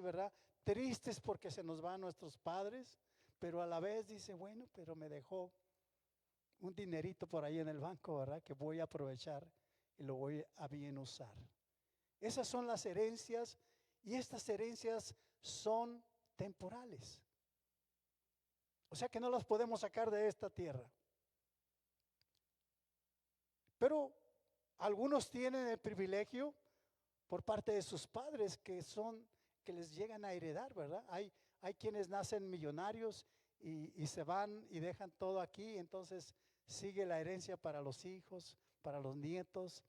¿verdad? Tristes porque se nos van nuestros padres, pero a la vez dice, bueno, pero me dejó un dinerito por ahí en el banco, ¿verdad? Que voy a aprovechar y lo voy a bien usar. Esas son las herencias y estas herencias son temporales. O sea que no las podemos sacar de esta tierra. Pero algunos tienen el privilegio por parte de sus padres que les llegan a heredar, ¿verdad? Hay quienes nacen millonarios y se van y dejan todo aquí, entonces sigue la herencia para los hijos, para los nietos,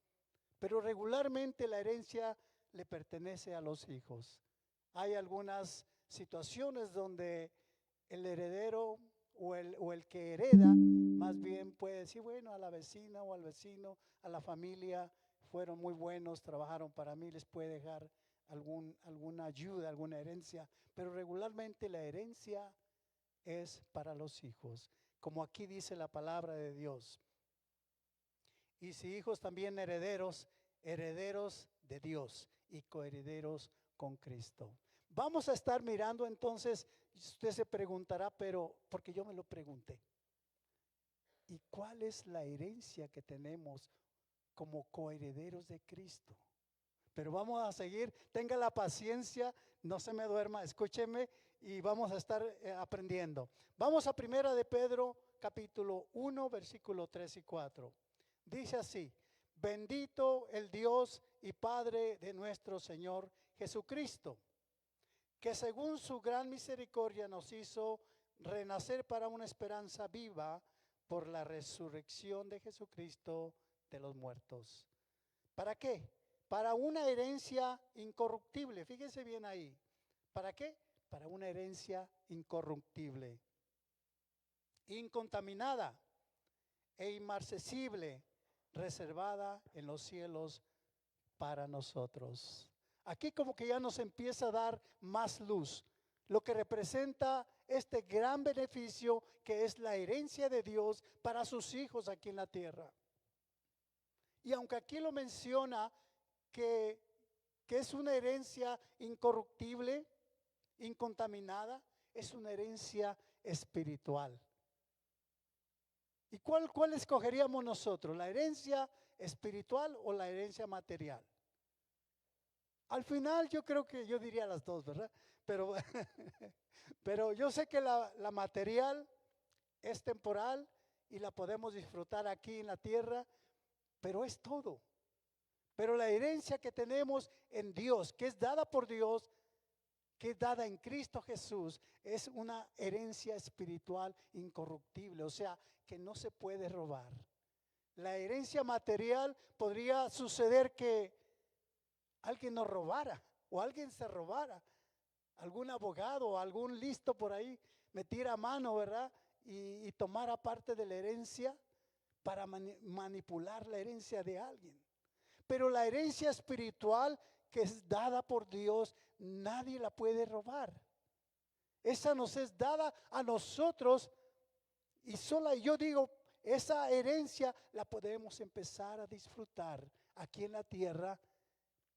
pero regularmente la herencia le pertenece a los hijos. Hay algunas situaciones donde el heredero o el que hereda, más bien puede decir, bueno, a la vecina o al vecino, a la familia, fueron muy buenos, trabajaron para mí, les puede dejar alguna ayuda, alguna herencia, pero regularmente la herencia es para los hijos, como aquí dice la palabra de Dios. Y si hijos también herederos, herederos de Dios y coherederos con Cristo. Vamos a estar mirando entonces, usted se preguntará, pero porque yo me lo pregunté, ¿y cuál es la herencia que tenemos como coherederos de Cristo? Pero vamos a seguir, tenga la paciencia, no se me duerma, escúcheme y vamos a estar aprendiendo. Vamos a Primera de Pedro, capítulo 1, versículo 3 y 4. Dice así: bendito el Dios y Padre de nuestro Señor Jesucristo, que según su gran misericordia nos hizo renacer para una esperanza viva por la resurrección de Jesucristo de los muertos. ¿Para qué? Para una herencia incorruptible. Fíjense bien ahí. ¿Para qué? Para una herencia incorruptible, incontaminada e inmarcesible, reservada en los cielos para nosotros. Aquí como que ya nos empieza a dar más luz, lo que representa este gran beneficio que es la herencia de Dios para sus hijos aquí en la tierra. Y aunque aquí lo menciona que es una herencia incorruptible, incontaminada, es una herencia espiritual. ¿Y cuál escogeríamos nosotros? ¿La herencia espiritual o la herencia material? Al final yo creo que yo diría las dos, ¿verdad? Pero, pero yo sé que la material es temporal y la podemos disfrutar aquí en la tierra, pero es todo. Pero la herencia que tenemos en Dios, que es dada por Dios, que es dada en Cristo Jesús, es una herencia espiritual incorruptible, o sea, que no se puede robar. La herencia material podría suceder que alguien nos robara o alguien se robara, algún abogado o algún listo por ahí metiera mano, ¿verdad? Y tomara parte de la herencia para manipular la herencia de alguien. Pero la herencia espiritual que es dada por Dios, nadie la puede robar. Esa nos es dada a nosotros y sola, yo digo, esa herencia la podemos empezar a disfrutar aquí en la tierra,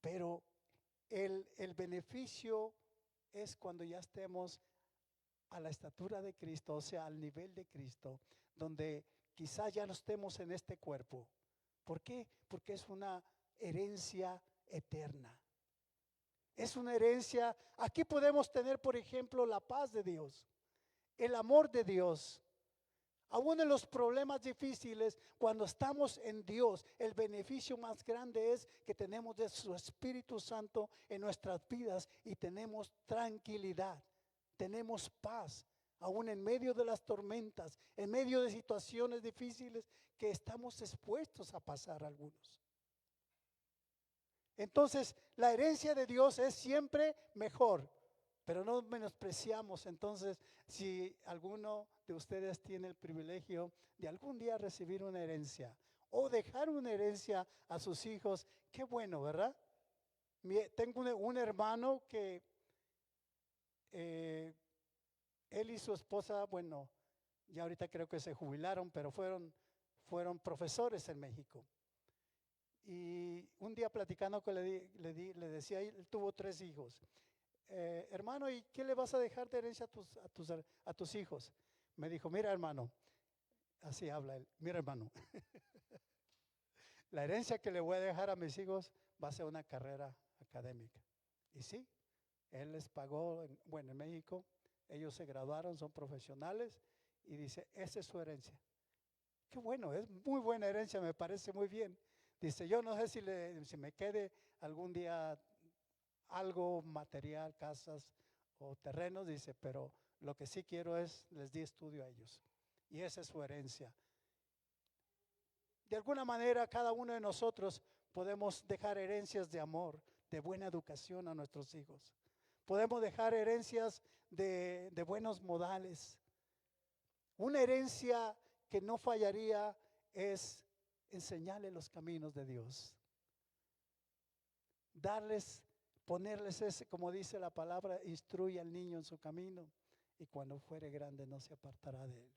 pero el beneficio es cuando ya estemos a la estatura de Cristo, o sea, al nivel de Cristo, donde quizás ya no estemos en este cuerpo. ¿Por qué? Porque es una herencia eterna. Es una herencia. Aquí podemos tener, por ejemplo, la paz de Dios, el amor de Dios. Aún en los problemas difíciles, cuando estamos en Dios, el beneficio más grande es que tenemos de su Espíritu Santo en nuestras vidas y tenemos tranquilidad, tenemos paz, aún en medio de las tormentas, en medio de situaciones difíciles que estamos expuestos a pasar algunos. Entonces, la herencia de Dios es siempre mejor, pero no menospreciamos. Entonces, si alguno de ustedes tiene el privilegio de algún día recibir una herencia o dejar una herencia a sus hijos, qué bueno, ¿verdad? Tengo un hermano que él y su esposa, bueno, ya ahorita creo que se jubilaron, pero fueron profesores en México. Y un día platicando que le decía, él tuvo 3 hijos. hermano, ¿y qué le vas a dejar de herencia a tus hijos? Me dijo, mira hermano, así habla él, mira hermano, la herencia que le voy a dejar a mis hijos va a ser una carrera académica. Y sí, él les pagó, bueno, en México, ellos se graduaron, son profesionales, y dice, esa es su herencia. Qué bueno, es muy buena herencia, me parece muy bien. Dice, yo no sé si me quede algún día algo material, casas o terrenos, dice, pero lo que sí quiero es, les di estudio a ellos. Y esa es su herencia. De alguna manera, cada uno de nosotros podemos dejar herencias de amor, de buena educación a nuestros hijos. Podemos dejar herencias de buenos modales. Una herencia que no fallaría es enseñarles los caminos de Dios. Darles, ponerles ese, como dice la palabra, instruye al niño en su camino y cuando fuere grande no se apartará de él.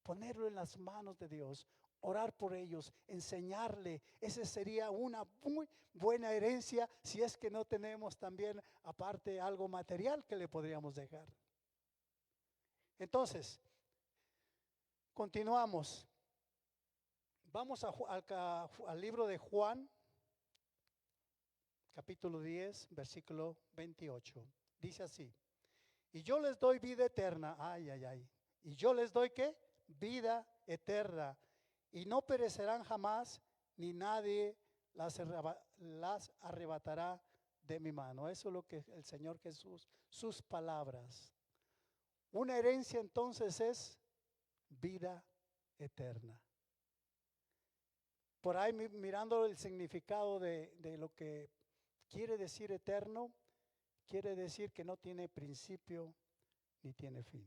Ponerlo en las manos de Dios, orar por ellos, enseñarle. Esa sería una muy buena herencia si es que no tenemos también aparte algo material que le podríamos dejar. Entonces, continuamos. Vamos al libro de Juan, capítulo 10, versículo 28. Dice así, y yo les doy vida eterna, ay, ay, ay. Y yo les doy ¿qué? Vida eterna. Y no perecerán jamás, ni nadie las arrebatará de mi mano. Eso es lo que el Señor Jesús, sus palabras. Una herencia entonces es vida eterna. Por ahí mirando el significado de lo que quiere decir eterno, quiere decir que no tiene principio ni tiene fin.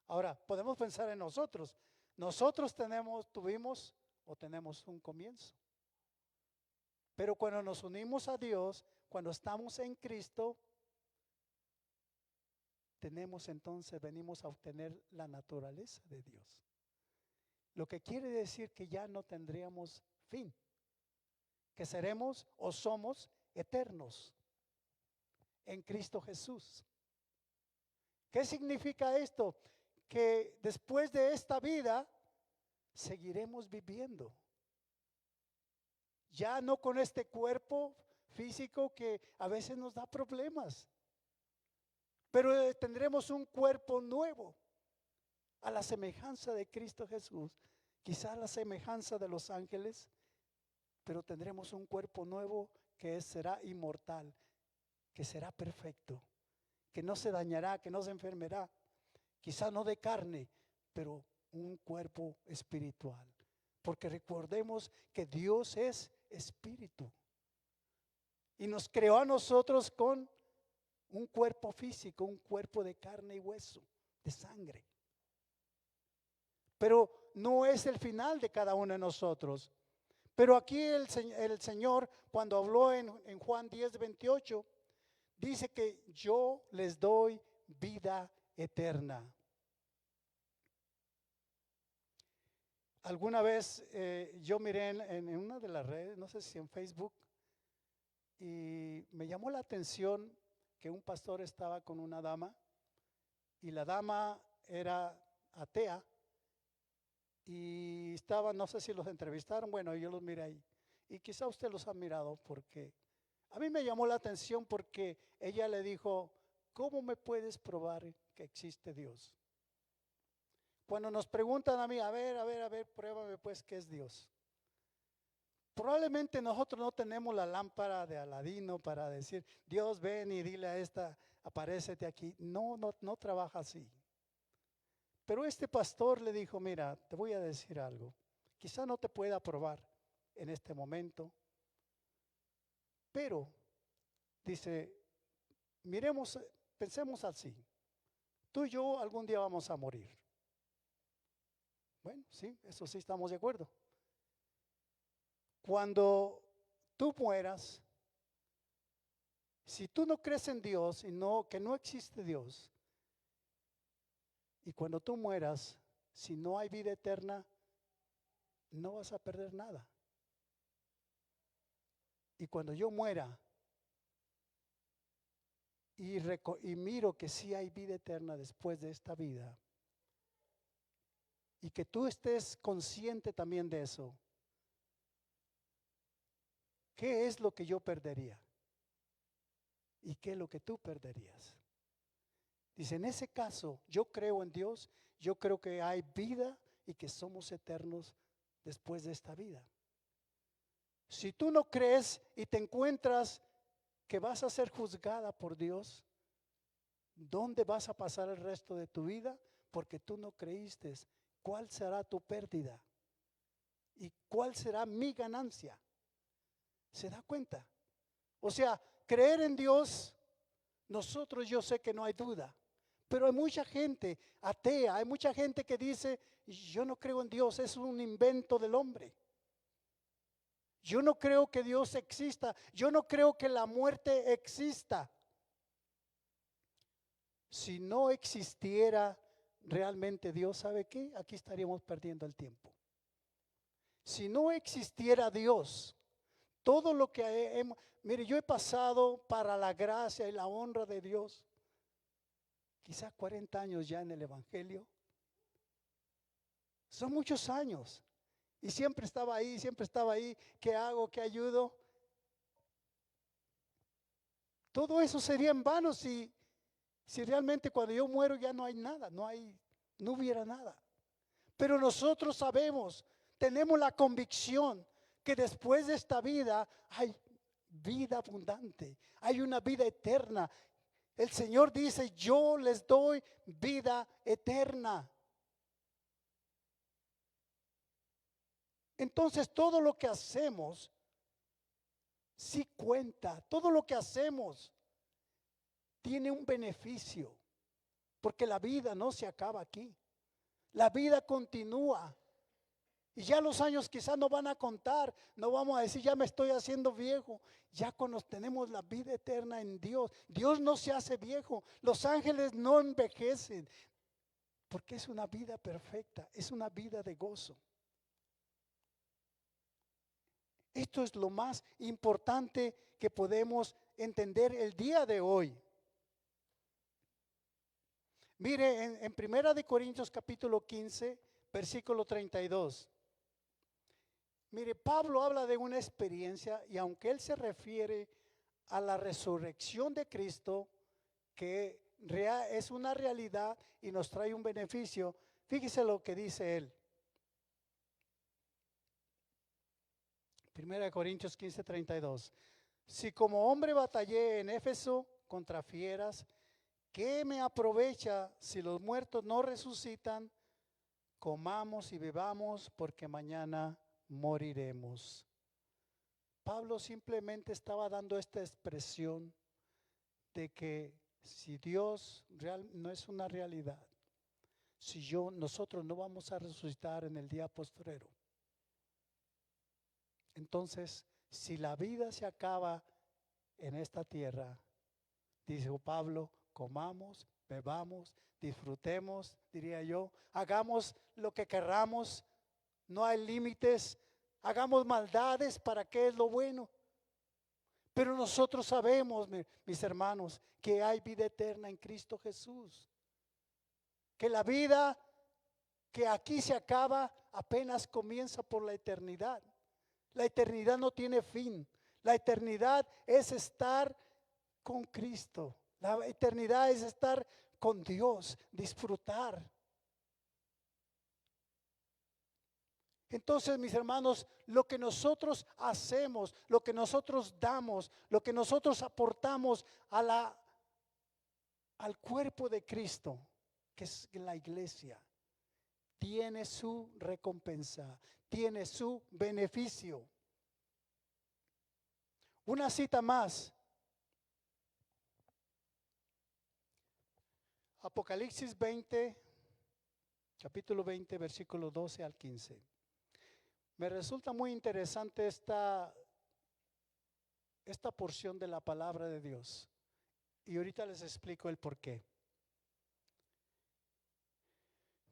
Ahora, podemos pensar en nosotros. Nosotros tuvimos o tenemos un comienzo. Pero cuando nos unimos a Dios, cuando estamos en Cristo, venimos a obtener la naturaleza de Dios. Lo que quiere decir que ya no tendríamos fin, que seremos o somos eternos en Cristo Jesús. ¿Qué significa esto? Que después de esta vida seguiremos viviendo. Ya no con este cuerpo físico que a veces nos da problemas, pero tendremos un cuerpo nuevo a la semejanza de Cristo Jesús, quizá a la semejanza de los ángeles, pero tendremos un cuerpo nuevo que será inmortal, que será perfecto, que no se dañará, que no se enfermará, quizá no de carne, pero un cuerpo espiritual. Porque recordemos que Dios es espíritu y nos creó a nosotros con un cuerpo físico, un cuerpo de carne y hueso, de sangre. Pero no es el final de cada uno de nosotros. Pero aquí el Señor, cuando habló en Juan 10, 28, dice que yo les doy vida eterna. Alguna vez yo miré en una de las redes, no sé si en Facebook, y me llamó la atención que un pastor estaba con una dama y la dama era atea y estaba, no sé si los entrevistaron, bueno, yo los miré ahí y quizá usted los ha mirado porque a mí me llamó la atención porque ella le dijo, ¿cómo me puedes probar que existe Dios? Cuando nos preguntan a mí, a ver, pruébame pues qué es Dios. Probablemente nosotros no tenemos la lámpara de Aladino para decir, Dios ven y dile a esta, aparécete aquí. No trabaja así. Pero este pastor le dijo, mira, te voy a decir algo. Quizá no te pueda probar en este momento, pero dice, pensemos así. Tú y yo algún día vamos a morir. Bueno, sí, eso sí estamos de acuerdo. Cuando tú mueras, si tú no crees en Dios y que no existe Dios, y cuando tú mueras, si no hay vida eterna, no vas a perder nada. Y cuando yo muera, y miro que sí hay vida eterna después de esta vida, y que tú estés consciente también de eso, ¿qué es lo que yo perdería? ¿Y qué es lo que tú perderías? Dice, en ese caso, yo creo en Dios, yo creo que hay vida y que somos eternos después de esta vida. Si tú no crees y te encuentras que vas a ser juzgada por Dios, ¿dónde vas a pasar el resto de tu vida? Porque tú no creíste. ¿Cuál será tu pérdida? ¿Y cuál será mi ganancia? ¿Se da cuenta? O sea, creer en Dios, nosotros yo sé que no hay duda. Pero hay mucha gente atea, hay mucha gente que dice, yo no creo en Dios, es un invento del hombre. Yo no creo que Dios exista, yo no creo que la muerte exista. Si no existiera realmente Dios, ¿sabe qué? Aquí estaríamos perdiendo el tiempo. Si no existiera Dios, todo lo que hemos, mire, yo he pasado para la gracia y la honra de Dios, quizás 40 años ya en el Evangelio. Son muchos años. Y siempre estaba ahí. ¿Qué hago? ¿Qué ayudo? Todo eso sería en vano si realmente cuando yo muero ya no hay nada, no hubiera nada. Pero nosotros sabemos, tenemos la convicción que después de esta vida hay vida abundante, hay una vida eterna. El Señor dice, yo les doy vida eterna. Entonces todo lo que hacemos sí cuenta, todo lo que hacemos tiene un beneficio, porque la vida no se acaba aquí, la vida continúa. Y ya los años quizás no van a contar, no vamos a decir ya me estoy haciendo viejo, ya cuando tenemos la vida eterna en Dios, Dios no se hace viejo, los ángeles no envejecen, porque es una vida perfecta, es una vida de gozo. Esto es lo más importante que podemos entender el día de hoy. Mire, en Primera de Corintios capítulo 15, versículo 32. Mire, Pablo habla de una experiencia y aunque él se refiere a la resurrección de Cristo, que es una realidad y nos trae un beneficio, fíjese lo que dice él. Primera de Corintios 15, 32. Si como hombre batallé en Éfeso contra fieras, ¿qué me aprovecha si los muertos no resucitan? Comamos y bebamos porque mañana moriremos. Pablo simplemente estaba dando esta expresión de que si Dios no es una realidad, si nosotros no vamos a resucitar en el día postrero, entonces si la vida se acaba en esta tierra, dice Pablo, comamos, bebamos, disfrutemos, diría yo, hagamos lo que querramos, no hay límites, hagamos maldades, ¿para qué es lo bueno? Pero nosotros sabemos, mis hermanos, que hay vida eterna en Cristo Jesús, que la vida que aquí se acaba apenas comienza por la eternidad. La eternidad no tiene fin, la eternidad es estar con Cristo. La eternidad es estar con Dios, disfrutar. Entonces, mis hermanos, lo que nosotros hacemos, lo que nosotros damos, lo que nosotros aportamos al cuerpo de Cristo, que es la iglesia, tiene su recompensa, tiene su beneficio. Una cita más. Apocalipsis 20, capítulo 20, versículo 12 al 15. Me resulta muy interesante esta porción de la palabra de Dios. Y ahorita les explico el por qué.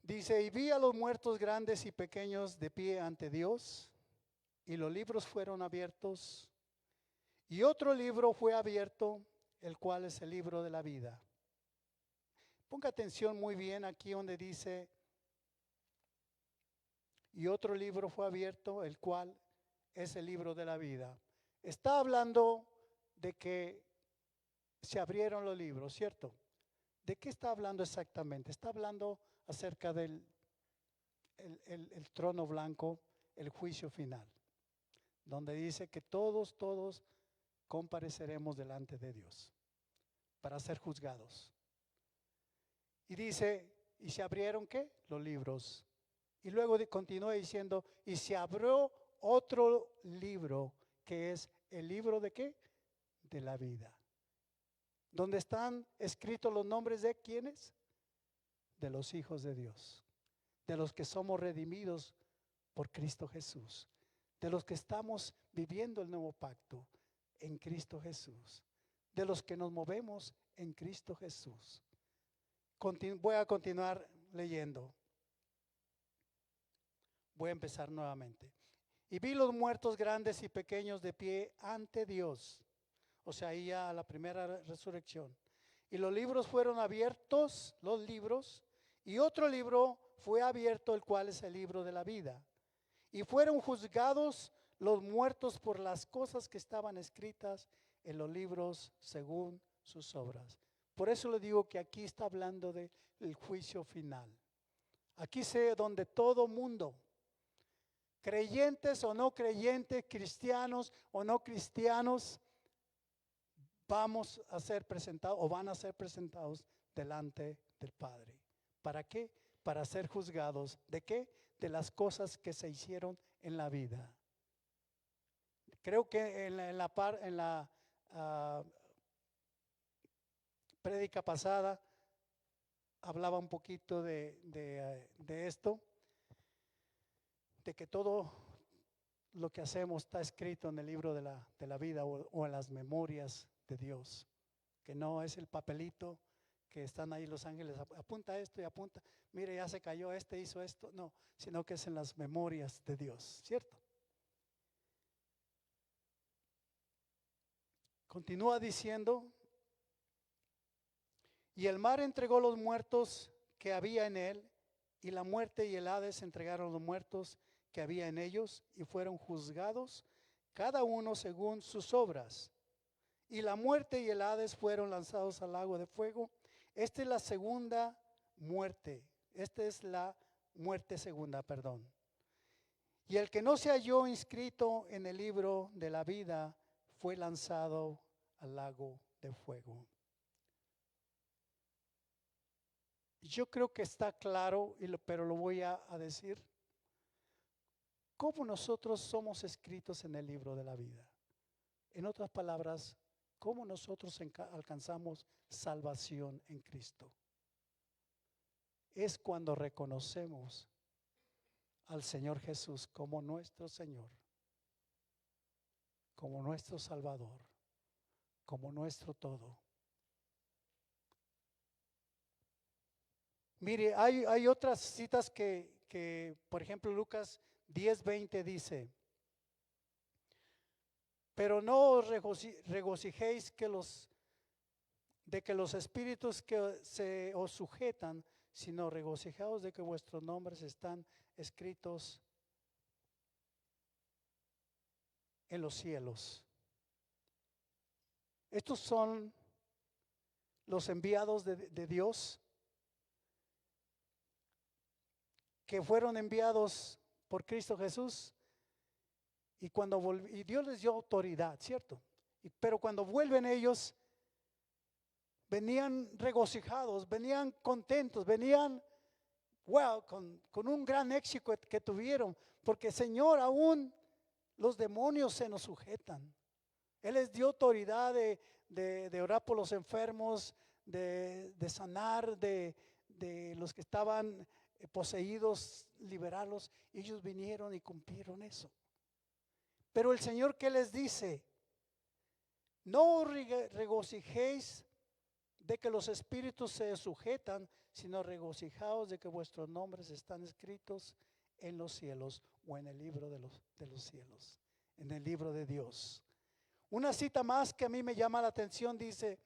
Dice, y vi a los muertos grandes y pequeños de pie ante Dios, y los libros fueron abiertos, y otro libro fue abierto, el cual es el libro de la vida. Ponga atención muy bien aquí donde dice, y otro libro fue abierto, el cual es el libro de la vida. Está hablando de que se abrieron los libros, ¿cierto? ¿De qué está hablando exactamente? Está hablando acerca del el trono blanco, el juicio final, donde dice que todos compareceremos delante de Dios para ser juzgados. Y dice, ¿y se abrieron qué? Los libros. Y luego continúa diciendo, y se abrió otro libro, que es el libro de qué? De la vida. Donde están escritos los nombres de ¿quiénes? De los hijos de Dios, de los que somos redimidos por Cristo Jesús, de los que estamos viviendo el nuevo pacto en Cristo Jesús, de los que nos movemos en Cristo Jesús. Voy a continuar leyendo. Voy a empezar nuevamente. Y vi los muertos grandes y pequeños de pie ante Dios. O sea, ahí ya la primera resurrección. Y los libros fueron abiertos, los libros, y otro libro fue abierto, el cual es el libro de la vida. Y fueron juzgados los muertos por las cosas que estaban escritas en los libros según sus obras. Por eso le digo que aquí está hablando del juicio final. Aquí sé donde todo mundo, creyentes o no creyentes, cristianos o no cristianos, vamos a ser presentados o van a ser presentados delante del Padre. ¿Para qué? Para ser juzgados. ¿De qué? De las cosas que se hicieron en la vida. Creo que en la prédica pasada hablaba un poquito de esto, de que todo lo que hacemos está escrito en el libro de la vida o en las memorias de Dios, que no es el papelito que están ahí los ángeles, apunta esto y apunta, mire ya se cayó, hizo esto, no, sino que es en las memorias de Dios, ¿cierto? Continúa diciendo, y el mar entregó los muertos que había en él, y la muerte y el Hades entregaron los muertos que había en ellos, y fueron juzgados cada uno según sus obras. Y la muerte y el Hades fueron lanzados al lago de fuego. Esta es la segunda muerte. Esta es la muerte segunda, perdón. Y el que no se halló inscrito en el libro de la vida fue lanzado al lago de fuego. Yo creo que está claro, pero lo voy a decir. ¿Cómo nosotros somos escritos en el libro de la vida? En otras palabras, ¿cómo nosotros alcanzamos salvación en Cristo? Es cuando reconocemos al Señor Jesús como nuestro Señor, como nuestro Salvador, como nuestro todo. Mire, hay otras citas que, por ejemplo, Lucas 10:20 dice, pero no os regocijéis de que los espíritus que se os sujetan, sino regocijaos de que vuestros nombres están escritos en los cielos. Estos son los enviados de Dios, que fueron enviados por Cristo Jesús, y Dios les dio autoridad, ¿cierto? Pero cuando vuelven ellos, venían regocijados, venían contentos, venían con un gran éxito que tuvieron, porque Señor, aún los demonios se nos sujetan. Él les dio autoridad de orar por los enfermos, de sanar, de los que estaban poseídos, liberarlos. Ellos vinieron y cumplieron eso. Pero el Señor, ¿qué les dice? No os regocijéis de que los espíritus se sujetan, sino regocijaos de que vuestros nombres están escritos en los cielos o en el libro de los cielos, en el libro de Dios. Una cita más que a mí me llama la atención dice,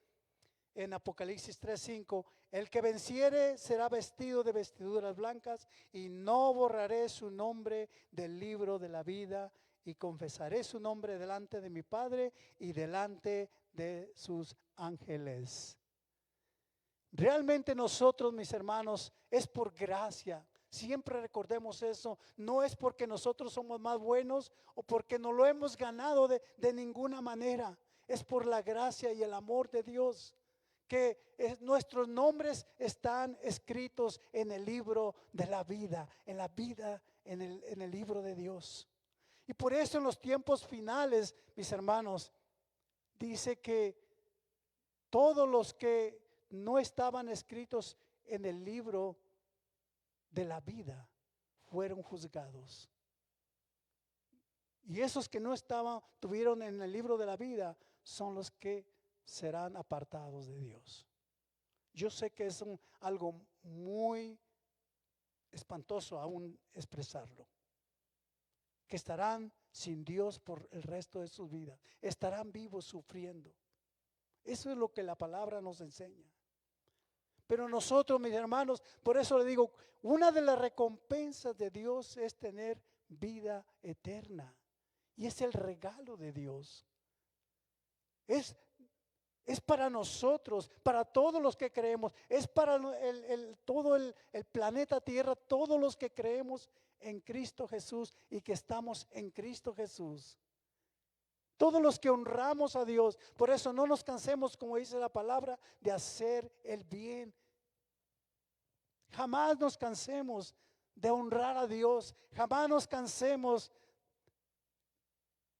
en Apocalipsis 3:5, el que venciere será vestido de vestiduras blancas y no borraré su nombre del libro de la vida y confesaré su nombre delante de mi Padre y delante de sus ángeles. Realmente nosotros, mis hermanos, es por gracia. Siempre recordemos eso. No es porque nosotros somos más buenos o porque no lo hemos ganado de ninguna manera. Es por la gracia y el amor de Dios que nuestros nombres están escritos en el libro de la vida, en el libro de Dios. Y por eso en los tiempos finales, mis hermanos, dice que todos los que no estaban escritos en el libro de la vida fueron juzgados. Y esos que no tuvieron en el libro de la vida son los que serán apartados de Dios. Yo sé que es algo muy espantoso aún expresarlo. Que estarán sin Dios por el resto de sus vidas. Estarán vivos sufriendo. Eso es lo que la palabra nos enseña. Pero nosotros, mis hermanos, por eso le digo, una de las recompensas de Dios es tener vida eterna. Y es el regalo de Dios. Es para nosotros, para todos los que creemos. Es para todo el planeta Tierra, todos los que creemos en Cristo Jesús y que estamos en Cristo Jesús. Todos los que honramos a Dios. Por eso no nos cansemos, como dice la palabra, de hacer el bien. Jamás nos cansemos de honrar a Dios. Jamás nos cansemos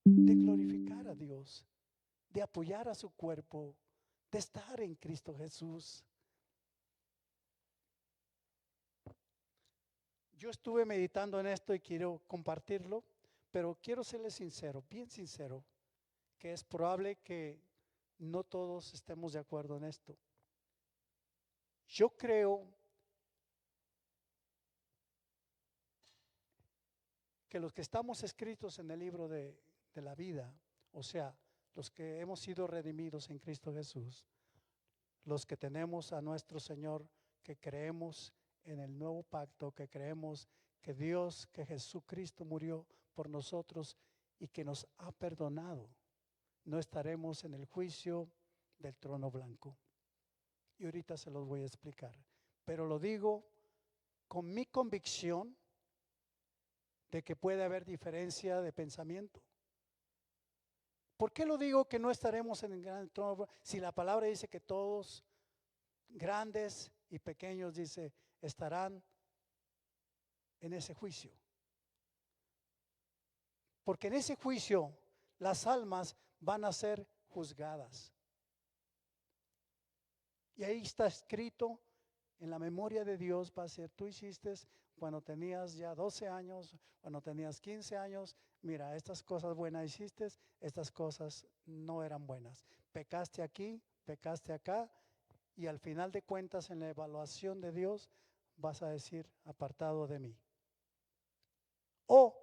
de glorificar a Dios, de apoyar a su cuerpo, de estar en Cristo Jesús. Yo estuve meditando en esto y quiero compartirlo, pero quiero serles sincero, bien sincero, que es probable que no todos estemos de acuerdo en esto. Yo creo que los que estamos escritos en el libro de la vida, o sea, los que hemos sido redimidos en Cristo Jesús, los que tenemos a nuestro Señor, que creemos en el nuevo pacto, que creemos que Dios, que Jesucristo murió por nosotros y que nos ha perdonado, no estaremos en el juicio del trono blanco. Y ahorita se los voy a explicar. Pero lo digo con mi convicción de que puede haber diferencia de pensamiento. ¿Por qué lo digo que no estaremos en el gran trono? Si la palabra dice que todos, grandes y pequeños, dice, estarán en ese juicio. Porque en ese juicio las almas van a ser juzgadas. Y ahí está escrito en la memoria de Dios, va a ser, tú hiciste cuando tenías ya 12 años, cuando tenías 15 años, mira, estas cosas buenas hiciste, estas cosas no eran buenas. Pecaste aquí, pecaste acá, y al final de cuentas en la evaluación de Dios vas a decir, apartado de mí. O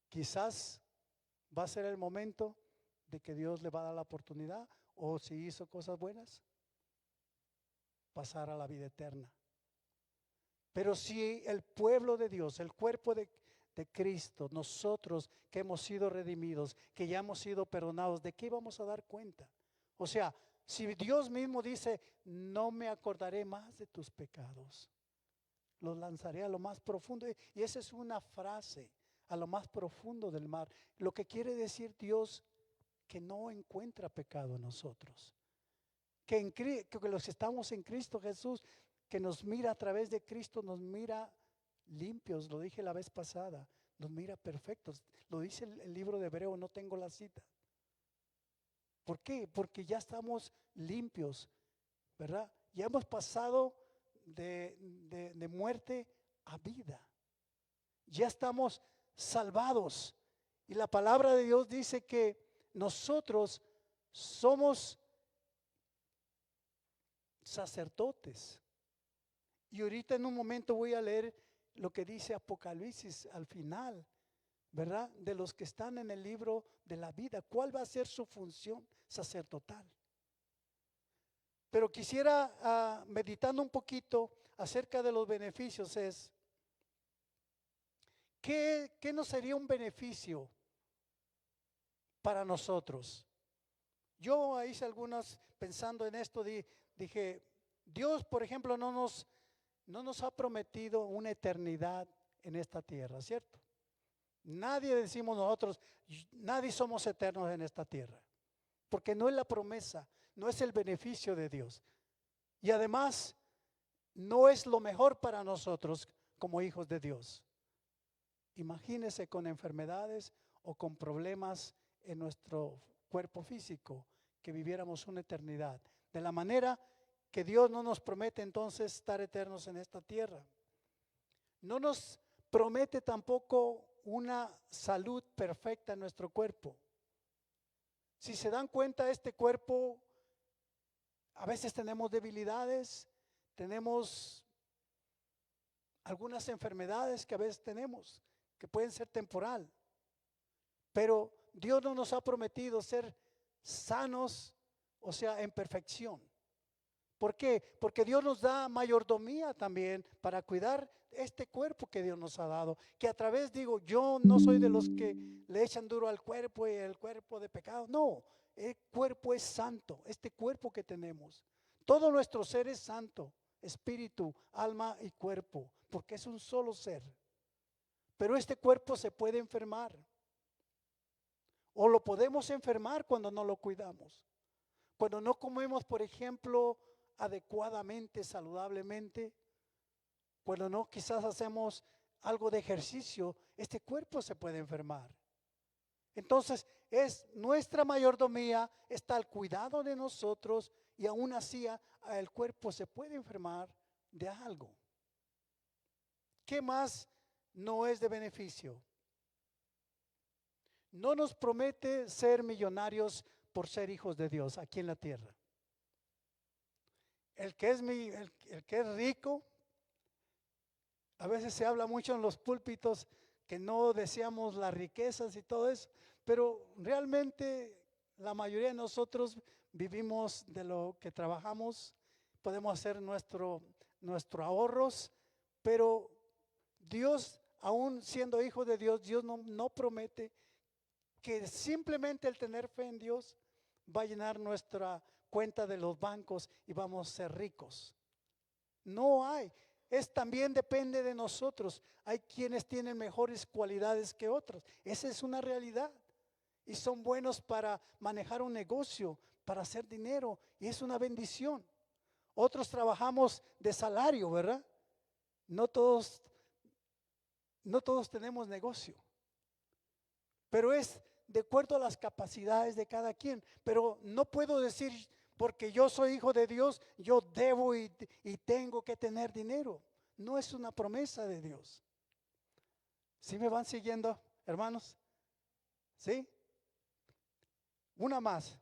quizás va a ser el momento de que Dios le va a dar la oportunidad, o si hizo cosas buenas, pasar a la vida eterna. Pero si el pueblo de Dios, el cuerpo de Cristo, nosotros que hemos sido redimidos, que ya hemos sido perdonados, ¿de qué vamos a dar cuenta? O sea, si Dios mismo dice, no me acordaré más de tus pecados, los lanzaré a lo más profundo. Y esa es una frase, a lo más profundo del mar. Lo que quiere decir Dios, que no encuentra pecado en nosotros. Que los que estamos en Cristo Jesús, que nos mira a través de Cristo, nos mira limpios, lo dije la vez pasada, nos mira perfectos. Lo dice el libro de Hebreo, no tengo la cita. ¿Por qué? Porque ya estamos limpios, ¿verdad? Ya hemos pasado de muerte a vida. Ya estamos salvados. Y la palabra de Dios dice que nosotros somos sacerdotes. Y ahorita en un momento voy a leer lo que dice Apocalipsis al final, ¿verdad? De los que están en el libro de la vida. ¿Cuál va a ser su función sacerdotal? Pero quisiera, meditando un poquito acerca de los beneficios, ¿qué nos sería un beneficio para nosotros? Yo hice algunas, pensando en esto, dije, Dios, por ejemplo, no nos ha prometido una eternidad en esta tierra, ¿cierto? Nadie decimos nosotros, nadie somos eternos en esta tierra, porque no es la promesa, no es el beneficio de Dios. Y además, no es lo mejor para nosotros como hijos de Dios. Imagínese con enfermedades o con problemas en nuestro cuerpo físico, que viviéramos una eternidad. De la manera que Dios no nos promete entonces estar eternos en esta tierra. No nos promete tampoco una salud perfecta en nuestro cuerpo. Si se dan cuenta, este cuerpo, a veces tenemos debilidades, tenemos algunas enfermedades que a veces tenemos, que pueden ser temporal. Pero Dios no nos ha prometido ser sanos, o sea, en perfección. ¿Por qué? Porque Dios nos da mayordomía también para cuidar este cuerpo que Dios nos ha dado. Que a través, digo, yo no soy de los que le echan duro al cuerpo y el cuerpo de pecado. No, el cuerpo es santo, este cuerpo que tenemos. Todo nuestro ser es santo, espíritu, alma y cuerpo, porque es un solo ser. Pero este cuerpo se puede enfermar. O lo podemos enfermar cuando no lo cuidamos. Cuando no comemos, por ejemplo, adecuadamente, saludablemente, cuando no quizás hacemos algo de ejercicio, este cuerpo se puede enfermar. Entonces es nuestra mayordomía, está al cuidado de nosotros y aún así el cuerpo se puede enfermar de algo. ¿Qué más no es de beneficio? No nos promete ser millonarios por ser hijos de Dios aquí en la tierra. El que es rico, a veces se habla mucho en los púlpitos que no deseamos las riquezas y todo eso, pero realmente la mayoría de nosotros vivimos de lo que trabajamos, podemos hacer nuestros ahorros, pero Dios, aún siendo hijo de Dios, Dios no promete que simplemente el tener fe en Dios va a llenar nuestra cuenta de los bancos y vamos a ser ricos. No hay. También depende de nosotros. Hay quienes tienen mejores cualidades que otros. Esa es una realidad. Y son buenos para manejar un negocio, para hacer dinero. Y es una bendición. Otros trabajamos de salario, ¿verdad? No todos tenemos negocio. Pero es de acuerdo a las capacidades de cada quien. Pero no puedo decir, porque yo soy hijo de Dios, yo debo y tengo que tener dinero. No es una promesa de Dios. ¿Sí me van siguiendo, hermanos? ¿Sí? Una más.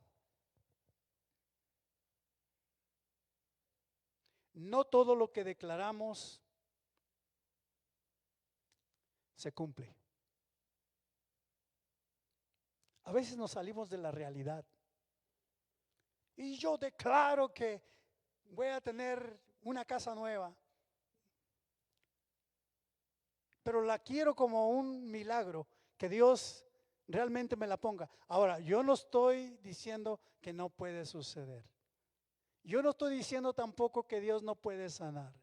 No todo lo que declaramos se cumple. A veces nos salimos de la realidad. Y yo declaro que voy a tener una casa nueva. Pero la quiero como un milagro, que Dios realmente me la ponga. Ahora, yo no estoy diciendo que no puede suceder. Yo no estoy diciendo tampoco que Dios no puede sanar.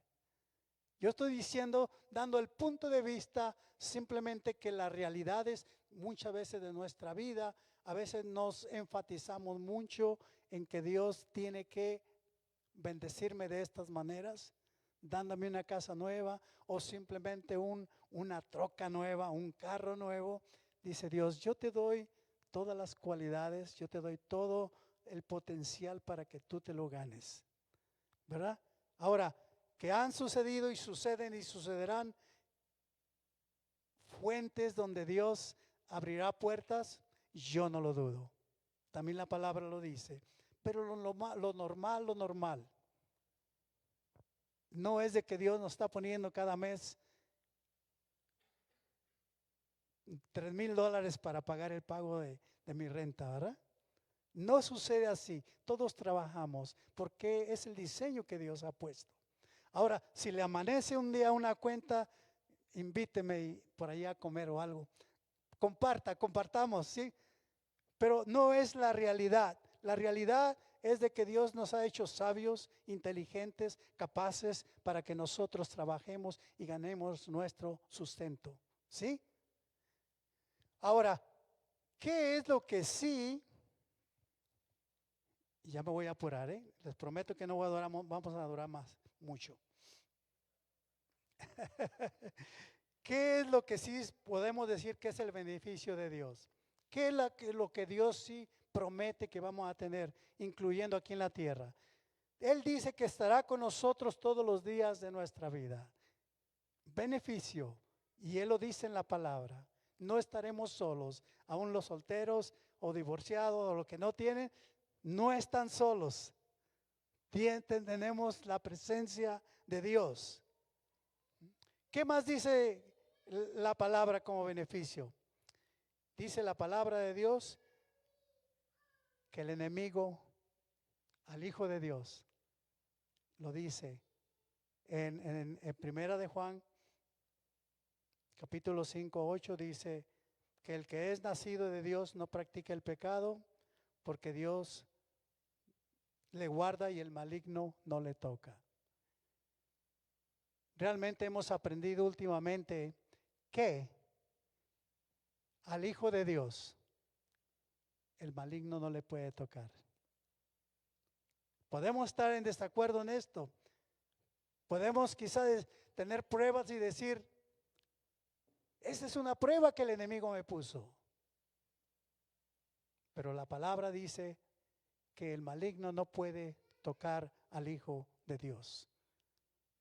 Yo estoy diciendo, dando el punto de vista, simplemente que las realidades muchas veces de nuestra vida, a veces nos enfatizamos mucho en que Dios tiene que bendecirme de estas maneras, dándome una casa nueva o simplemente una troca nueva, un carro nuevo. Dice Dios, yo te doy todas las cualidades, yo te doy todo el potencial para que tú te lo ganes, ¿verdad? Ahora, que han sucedido y suceden y sucederán fuentes donde Dios abrirá puertas, yo no lo dudo. También la palabra lo dice. Pero lo normal no es de que Dios nos está poniendo cada mes $3,000 para pagar el pago de mi renta, ¿verdad? No sucede así. Todos trabajamos porque es el diseño que Dios ha puesto. Ahora, si le amanece un día una cuenta, invíteme por allá a comer o algo. Compartamos, ¿sí? Pero no es la realidad. La realidad es de que Dios nos ha hecho sabios, inteligentes, capaces para que nosotros trabajemos y ganemos nuestro sustento. ¿Sí? Ahora, ¿qué es lo que sí? Ya me voy a apurar, ¿eh? Les prometo que no voy a durar, vamos a durar más, mucho. ¿Qué es lo que sí podemos decir que es el beneficio de Dios? ¿Qué es lo que Dios sí promete que vamos a tener, incluyendo aquí en la tierra? Él dice que estará con nosotros todos los días de nuestra vida. Beneficio, y Él lo dice en la palabra. No estaremos solos, aún los solteros o divorciados o los que no tienen, no están solos. Tenemos la presencia de Dios. ¿Qué más dice la palabra como beneficio? Dice la palabra de Dios que el enemigo al Hijo de Dios lo dice en Primera de Juan, capítulo 5, 8, dice que el que es nacido de Dios no practica el pecado porque Dios le guarda y el maligno no le toca. Realmente hemos aprendido últimamente que al Hijo de Dios el maligno no le puede tocar. Podemos estar en desacuerdo en esto. Podemos quizás tener pruebas y decir, esta es una prueba que el enemigo me puso. Pero la palabra dice que el maligno no puede tocar al Hijo de Dios.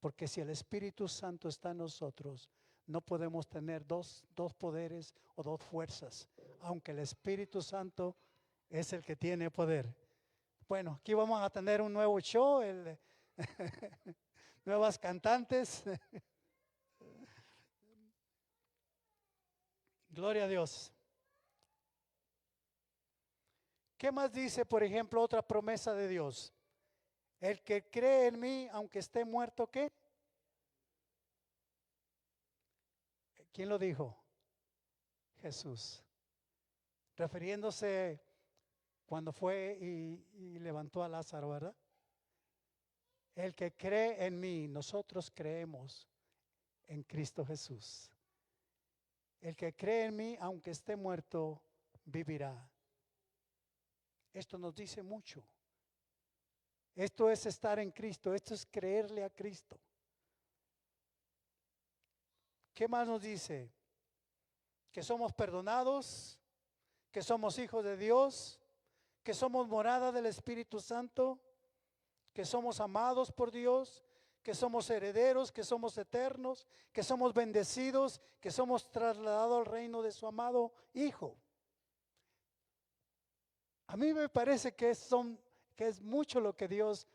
Porque si el Espíritu Santo está en nosotros, no podemos tener dos poderes o dos fuerzas, aunque el Espíritu Santo es el que tiene poder. Bueno, aquí vamos a tener un nuevo show, nuevas cantantes. Gloria a Dios. ¿Qué más dice, por ejemplo, otra promesa de Dios? El que cree en mí, aunque esté muerto, ¿qué? ¿Quién lo dijo? Jesús. Refiriéndose cuando fue y levantó a Lázaro, ¿verdad? El que cree en mí, nosotros creemos en Cristo Jesús. El que cree en mí, aunque esté muerto, vivirá. Esto nos dice mucho. Esto es estar en Cristo, esto es creerle a Cristo. ¿Qué más nos dice? Que somos perdonados, que somos hijos de Dios, que somos morada del Espíritu Santo, que somos amados por Dios, que somos herederos, que somos eternos, que somos bendecidos, que somos trasladados al reino de su amado Hijo. A mí me parece que es mucho lo que Dios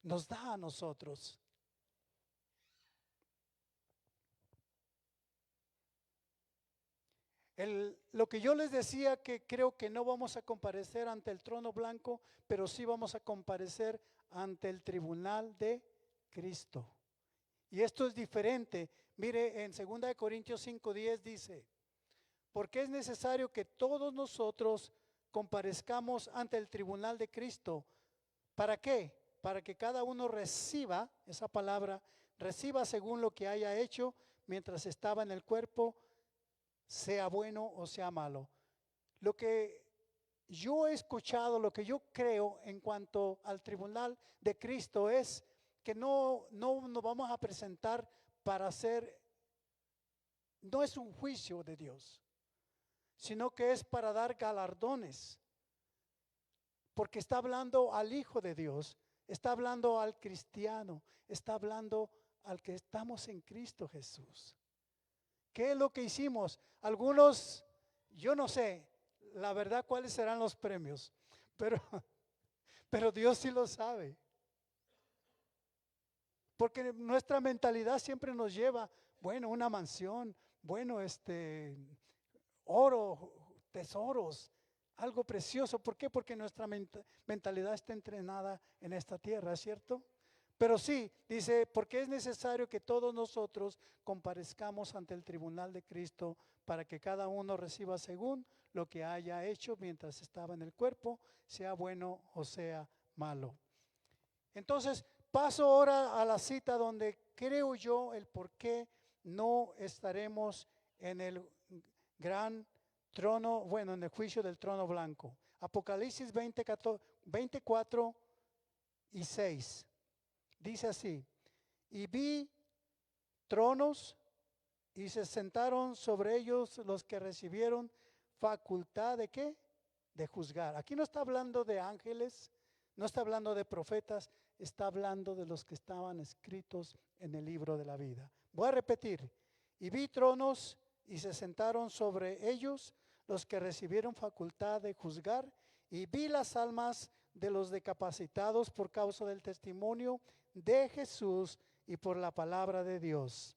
nos da a nosotros. Lo que yo les decía, que creo que no vamos a comparecer ante el trono blanco, pero sí vamos a comparecer ante el tribunal de Cristo. Y esto es diferente. Mire, en 2 Corintios 5:10 dice, porque es necesario que todos nosotros comparezcamos ante el tribunal de Cristo. ¿Para qué? Para que cada uno reciba, esa palabra, reciba según lo que haya hecho mientras estaba en el cuerpo, sea bueno o sea malo. Lo que yo he escuchado, lo que yo creo en cuanto al tribunal de Cristo es que no nos vamos a presentar para hacer, no es un juicio de Dios, sino que es para dar galardones. Porque está hablando al Hijo de Dios, está hablando al cristiano, está hablando al que estamos en Cristo Jesús. ¿Qué es lo que hicimos? Algunos, yo no sé, la verdad cuáles serán los premios, pero Dios sí lo sabe. Porque nuestra mentalidad siempre nos lleva, bueno, una mansión, bueno, oro, tesoros, algo precioso. ¿Por qué? Porque nuestra mentalidad está entrenada en esta tierra, ¿cierto? Pero sí, dice, porque es necesario que todos nosotros comparezcamos ante el tribunal de Cristo para que cada uno reciba según lo que haya hecho mientras estaba en el cuerpo, sea bueno o sea malo. Entonces, paso ahora a la cita donde creo yo el por qué no estaremos en el gran trono, bueno, en el juicio del trono blanco. Apocalipsis 24 y 6. Dice así: y vi tronos y se sentaron sobre ellos los que recibieron facultad de ¿qué? De juzgar. Aquí no está hablando de ángeles, no está hablando de profetas, está hablando de los que estaban escritos en el libro de la vida. Voy a repetir: y vi tronos y se sentaron sobre ellos los que recibieron facultad de juzgar, y vi las almas de los decapacitados por causa del testimonio de Jesús y por la palabra de Dios.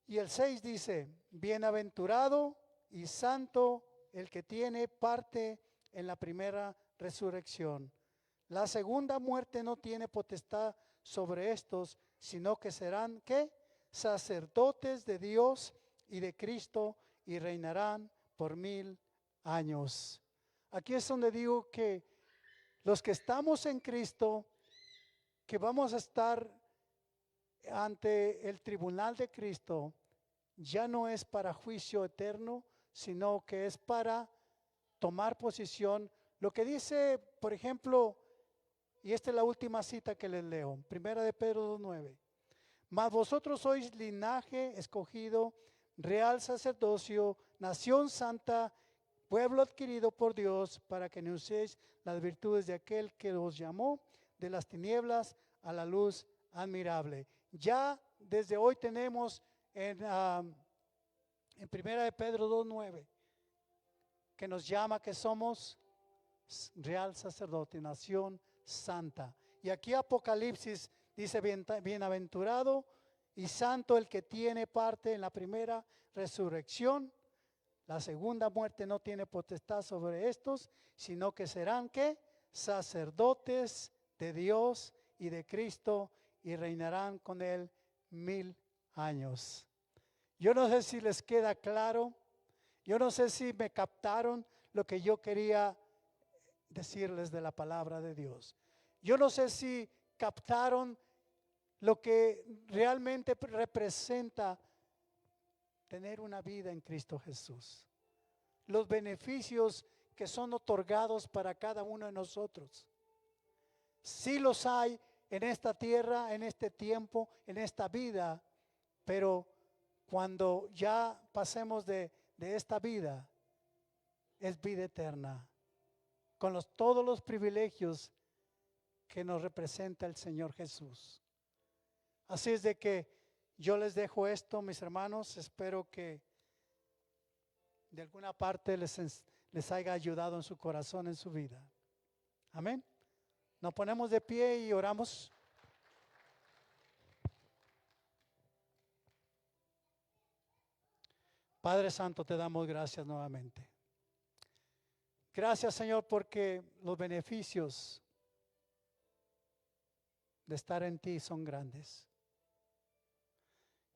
Y el 6 dice: bienaventurado y santo el que tiene parte en la primera resurrección. La segunda muerte no tiene potestad sobre estos, sino que serán ¿qué? Sacerdotes de Dios y de Cristo, y reinarán por 1000 años. Aquí es donde digo que los que estamos en Cristo, que vamos a estar ante el tribunal de Cristo, ya no es para juicio eterno, sino que es para tomar posición. Lo que dice, por ejemplo, y esta es la última cita que les leo, primera de Pedro 2:9. Mas vosotros sois linaje escogido, real sacerdocio, nación santa, pueblo adquirido por Dios, para que anunciéis las virtudes de aquel que os llamó de las tinieblas a la luz admirable. Ya desde hoy tenemos en primera de Pedro 2:9 que nos llama que somos real sacerdote, nación santa. Y aquí Apocalipsis dice: bienaventurado y santo el que tiene parte en la primera resurrección. La segunda muerte no tiene potestad sobre estos, sino que serán ¿qué? Sacerdotes de Dios y de Cristo, y reinarán con él 1000 años. Yo no sé si les queda claro, yo no sé si me captaron lo que yo quería decirles de la palabra de Dios. Yo no sé si captaron lo que realmente representa tener una vida en Cristo Jesús. Los beneficios que son otorgados para cada uno de nosotros. Sí los hay en esta tierra, en este tiempo, en esta vida, pero cuando ya pasemos de esta vida, es vida eterna, con todos los privilegios que nos representa el Señor Jesús. Así es de que yo les dejo esto, mis hermanos. Espero que de alguna parte les haya ayudado en su corazón, en su vida. Amén. Nos ponemos de pie y oramos. Padre Santo, te damos gracias nuevamente. Gracias, Señor, porque los beneficios de estar en ti son grandes.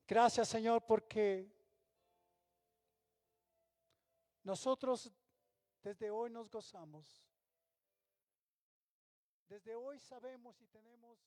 Gracias, Señor, porque nosotros desde hoy nos gozamos. Desde hoy sabemos y tenemos